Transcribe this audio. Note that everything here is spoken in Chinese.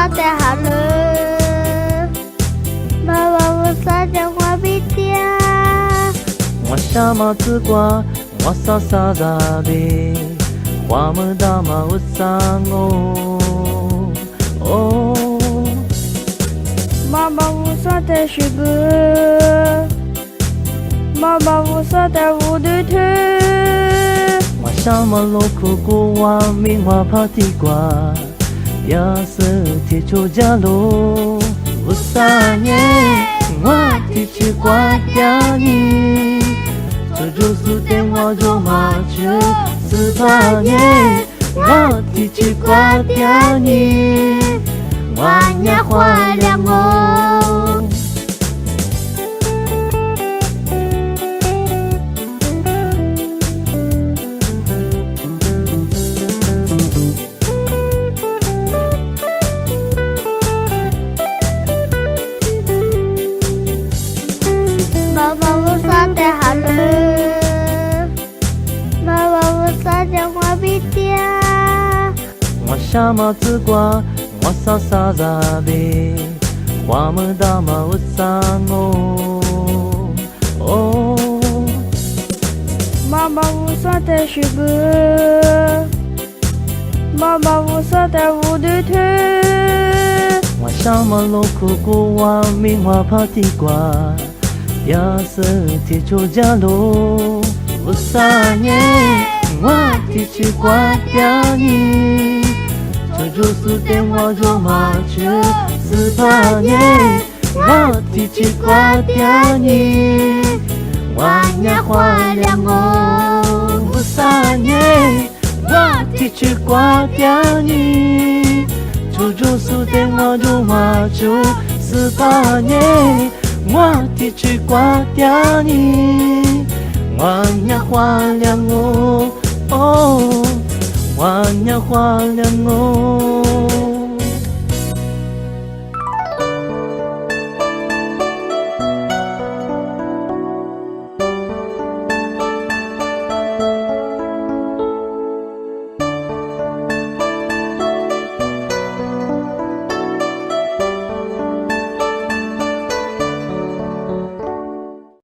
sa te halu Bawa usa jangan bitia 我下马子瓜，我撒撒扎的，花么大马我桑哦哦。Mama usa te shibu Mama usa te wudutu 我下马路苦古瓦名花帕提瓜，亚瑟铁球加罗，我撒年我提起瓜嗲你。这就是电话就马去18年，我提起挂掉你，我也怀念我。爸爸，我啥得好了？爸爸，我啥讲话比嗲？我下马子瓜，我撒撒扎的，花么大马我桑哦哦。妈妈，我啥得是不？妈妈，我啥得无对腿？我下马路苦古瓦名花帕提瓜。亚瑟铁球加罗，我撒年我提起挂掉你，这就是电话就马去18年，我提起挂掉你，我也怀念我。我撒年我提起挂掉你，这就是电话就马去18年。我提起挂掉你，我也怀念我，哦，我也怀念我。